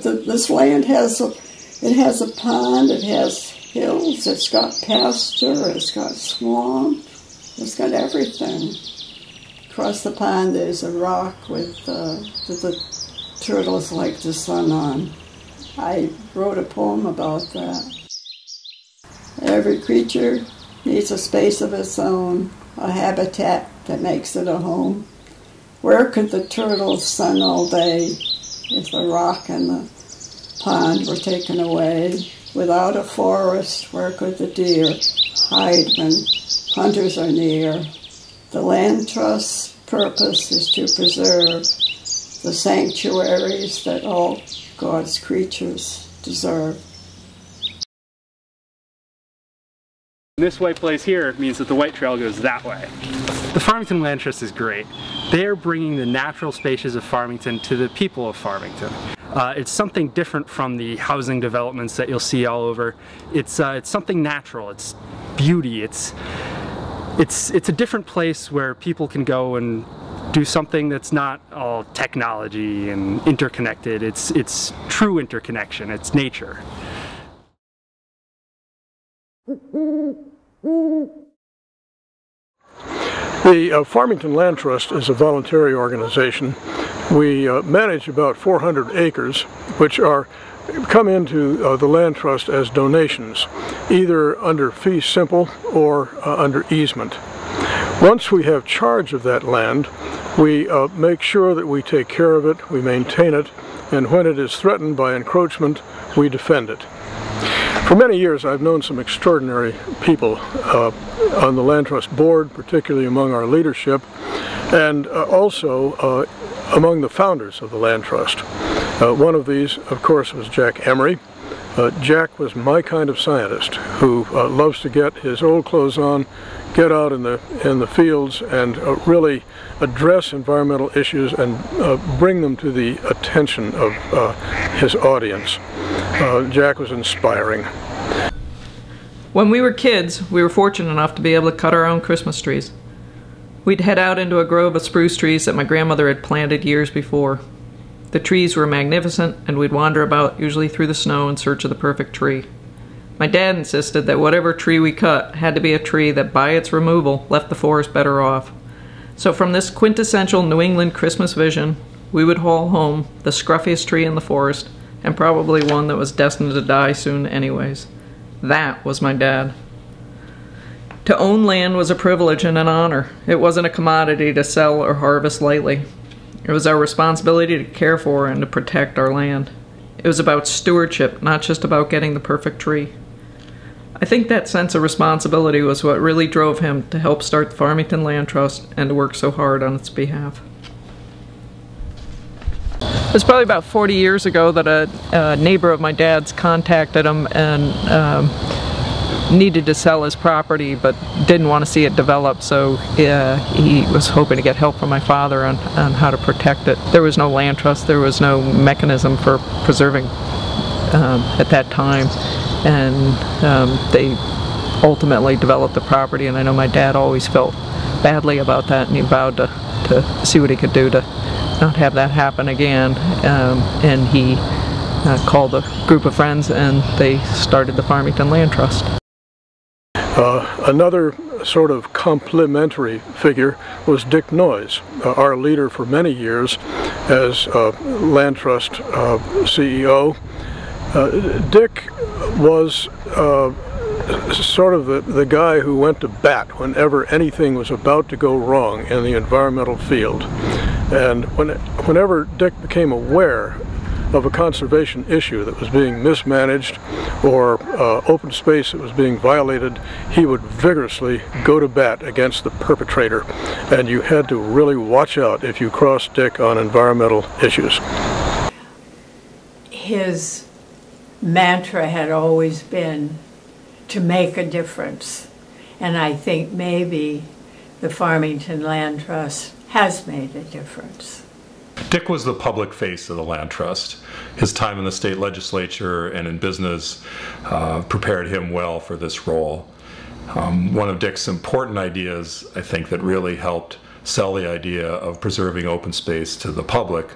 This land has a pond, it has hills, it's got pasture, it's got swamp, it's got everything. Across the pond there's a rock with the turtles like the sun on. I wrote a poem about that. Every creature needs a space of its own, a habitat that makes it a home. Where could the turtles sun all day if the rock and the pond were taken away? Without a forest, where could the deer hide when hunters are near? The land trust's purpose is to preserve the sanctuaries that all God's creatures deserve. This white place here means that the white trail goes that way. The Farmington Land Trust is great. They're bringing the natural spaces of Farmington to the people of Farmington. It's something different from the housing developments that you'll see all over. It's something natural. It's beauty. It's a different place where people can go and do something that's not all technology and interconnected. It's true interconnection. It's nature. The Farmington Land Trust is a voluntary organization. We manage about 400 acres, which come into the Land Trust as donations, either under fee simple or under easement. Once we have charge of that land, we make sure that we take care of it, we maintain it, and when it is threatened by encroachment, we defend it. For many years I've known some extraordinary people on the Land Trust board, particularly among our leadership, and also among the founders of the Land Trust. One of these, of course, was Jack Emery. Jack was my kind of scientist who loves to get his old clothes on, get out in the fields and really address environmental issues and bring them to the attention of his audience. Jack was inspiring. When we were kids, we were fortunate enough to be able to cut our own Christmas trees. We'd head out into a grove of spruce trees that my grandmother had planted years before. The trees were magnificent, and we'd wander about, usually through the snow, in search of the perfect tree. My dad insisted that whatever tree we cut had to be a tree that, by its removal, left the forest better off. So from this quintessential New England Christmas vision, we would haul home the scruffiest tree in the forest, and probably one that was destined to die soon anyways. That was my dad. To own land was a privilege and an honor. It wasn't a commodity to sell or harvest lightly. It was our responsibility to care for and to protect our land. It was about stewardship, not just about getting the perfect tree. I think that sense of responsibility was what really drove him to help start the Farmington Land Trust and to work so hard on its behalf. It was probably about 40 years ago that a neighbor of my dad's contacted him and needed to sell his property but didn't want to see it develop, so he was hoping to get help from my father on how to protect it. There was no land trust, there was no mechanism for preserving at that time, and they ultimately developed the property, and I know my dad always felt badly about that, and he vowed to see what he could do to not have that happen again, and he called a group of friends and they started the Farmington Land Trust. Another sort of complementary figure was Dick Noyes, our leader for many years as Land Trust CEO. Dick was sort of the guy who went to bat whenever anything was about to go wrong in the environmental field. And whenever Dick became aware of a conservation issue that was being mismanaged or open space that was being violated, he would vigorously go to bat against the perpetrator. And you had to really watch out if you crossed Dick on environmental issues. His mantra had always been to make a difference. And I think maybe the Farmington Land Trust has made a difference. Dick was the public face of the Land Trust. His time in the state legislature and in business prepared him well for this role. One of Dick's important ideas, I think, that really helped sell the idea of preserving open space to the public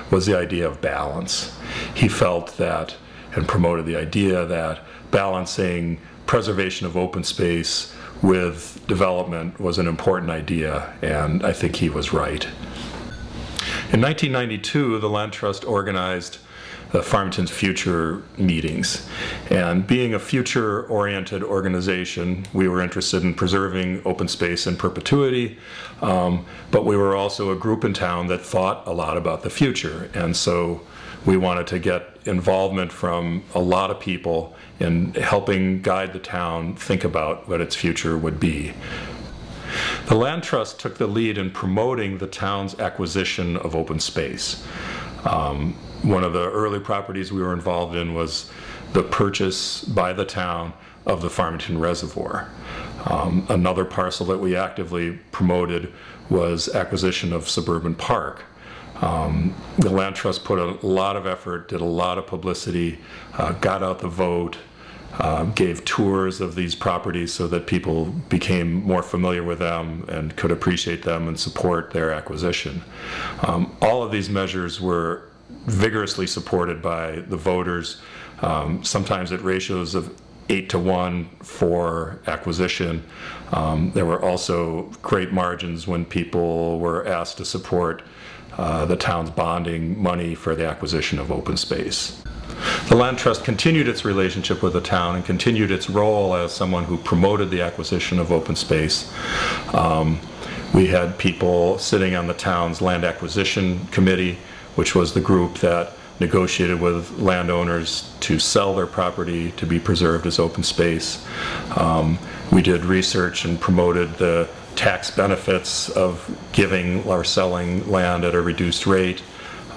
was the idea of balance. He felt that, and promoted the idea that, balancing preservation of open space with development was an important idea, and I think he was right. In 1992, the Land Trust organized the Farmington's Future meetings. And being a future-oriented organization, we were interested in preserving open space in perpetuity, but we were also a group in town that thought a lot about the future. And so we wanted to get involvement from a lot of people in helping guide the town think about what its future would be. The Land Trust took the lead in promoting the town's acquisition of open space. One of the early properties we were involved in was the purchase by the town of the Farmington Reservoir. Another parcel that we actively promoted was acquisition of Suburban Park. The Land Trust put a lot of effort, did a lot of publicity, got out the vote, gave tours of these properties so that people became more familiar with them and could appreciate them and support their acquisition. All of these measures were vigorously supported by the voters, sometimes at ratios of 8-to-1 for acquisition. There were also great margins when people were asked to support the town's bonding money for the acquisition of open space. The Land Trust continued its relationship with the town and continued its role as someone who promoted the acquisition of open space. We had people sitting on the town's land acquisition committee, which was the group that negotiated with landowners to sell their property to be preserved as open space. We did research and promoted the tax benefits of giving or selling land at a reduced rate.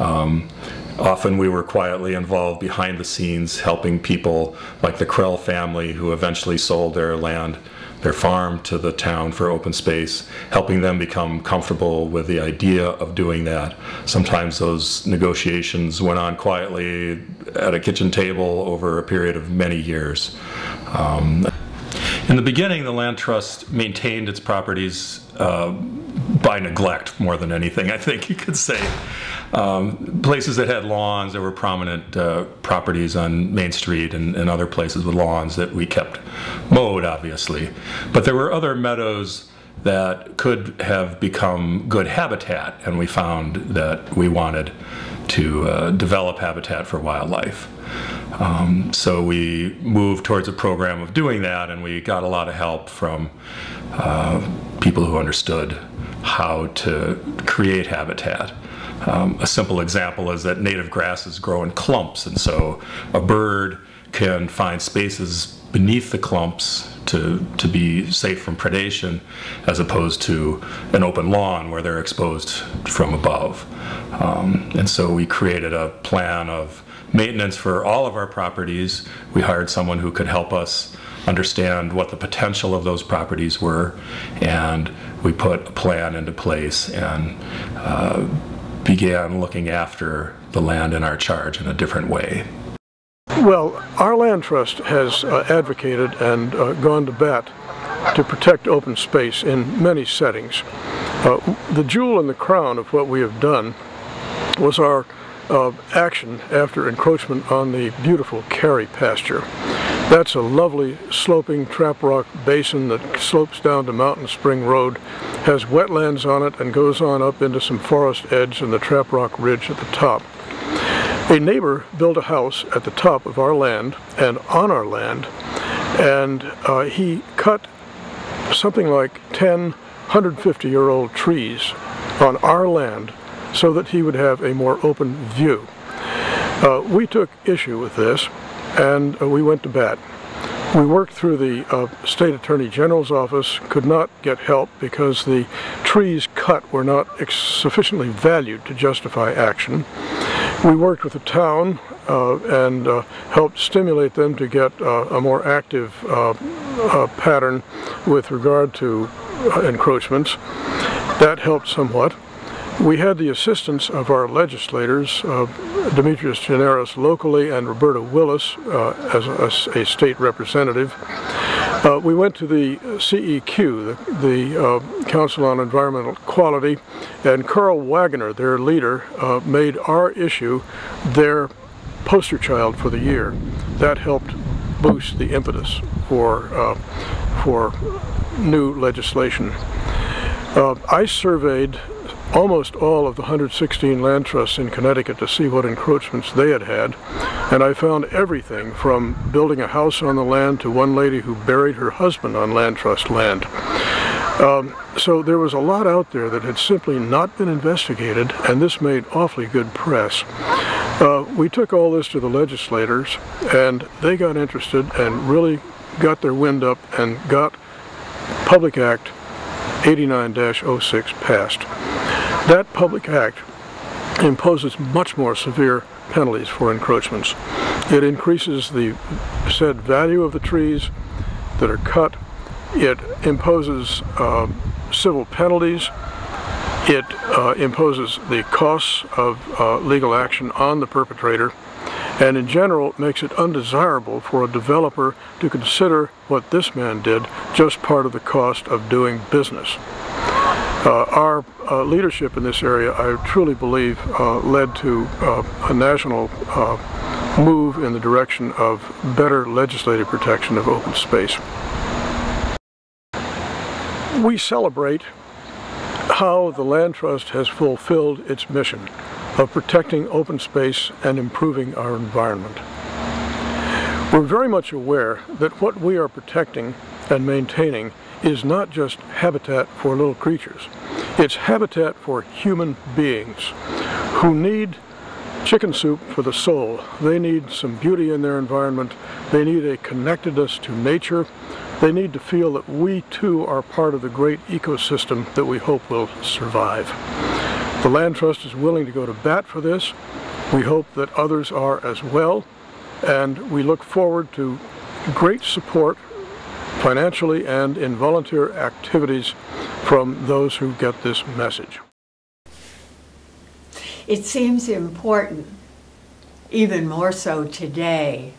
Often we were quietly involved behind the scenes, helping people like the Krell family, who eventually sold their land, their farm, to the town for open space, helping them become comfortable with the idea of doing that. Sometimes those negotiations went on quietly at a kitchen table over a period of many years. In the beginning, the Land Trust maintained its properties by neglect more than anything, I think you could say. Places that had lawns, there were prominent properties on Main Street and other places with lawns that we kept mowed, obviously. But there were other meadows that could have become good habitat, and we found that we wanted to develop habitat for wildlife. So we moved towards a program of doing that, and we got a lot of help from people who understood how to create habitat. A simple example is that native grasses grow in clumps, and so a bird can find spaces beneath the clumps to be safe from predation, as opposed to an open lawn where they're exposed from above. And so we created a plan of maintenance for all of our properties. We hired someone who could help us understand what the potential of those properties were, and we put a plan into place and began looking after the land in our charge in a different way. Well, our Land Trust has advocated and gone to bat to protect open space in many settings. The jewel in the crown of what we have done was our action after encroachment on the beautiful Carey pasture. That's a lovely sloping trap rock basin that slopes down to Mountain Spring Road, has wetlands on it, and goes on up into some forest edge and the trap rock ridge at the top. A neighbor built a house at the top of our land and on our land, and he cut something like 10 150-year-old trees on our land so that he would have a more open view. We took issue with this, and we went to bat. We worked through the State Attorney General's office, could not get help because the trees cut were not sufficiently valued to justify action. We worked with the town and helped stimulate them to get a more active pattern with regard to encroachments. That helped somewhat. We had the assistance of our legislators, Demetrius Generis locally and Roberta Willis as a state representative. We went to the CEQ, the Council on Environmental Quality, and Carl Wagoner, their leader, made our issue their poster child for the year. That helped boost the impetus for new legislation. I surveyed almost all of the 116 land trusts in Connecticut to see what encroachments they had had, and I found everything from building a house on the land to one lady who buried her husband on land trust land. So there was a lot out there that had simply not been investigated, and this made awfully good press. We took all this to the legislators, and they got interested and really got their wind up and got Public Act 89-06 passed. That Public Act imposes much more severe penalties for encroachments. It increases the said value of the trees that are cut. It imposes civil penalties. It imposes the costs of legal action on the perpetrator, and in general makes it undesirable for a developer to consider what this man did just part of the cost of doing business. Our leadership in this area, I truly believe, led to a national move in the direction of better legislative protection of open space. We celebrate how the Land Trust has fulfilled its mission of protecting open space and improving our environment. We're very much aware that what we are protecting and maintaining is not just habitat for little creatures. It's habitat for human beings who need chicken soup for the soul. They need some beauty in their environment. They need a connectedness to nature. They need to feel that we too are part of the great ecosystem that we hope will survive. The Land Trust is willing to go to bat for this. We hope that others are as well, and we look forward to great support financially and in volunteer activities from those who get this message. It seems important, even more so today,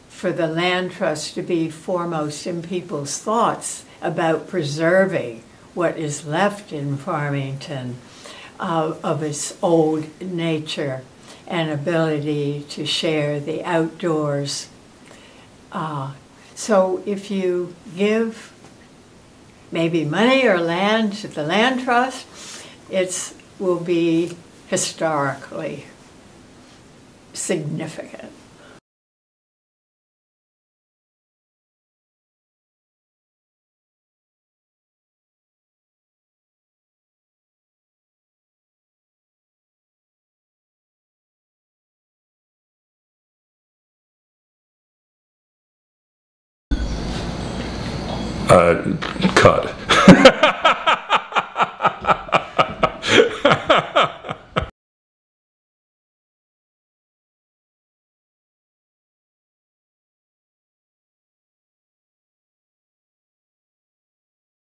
for the Land Trust to be foremost in people's thoughts about preserving what is left in Farmington of its old nature and ability to share the outdoors. So if you give maybe money or land to the Land Trust, it will be historically significant. Cut.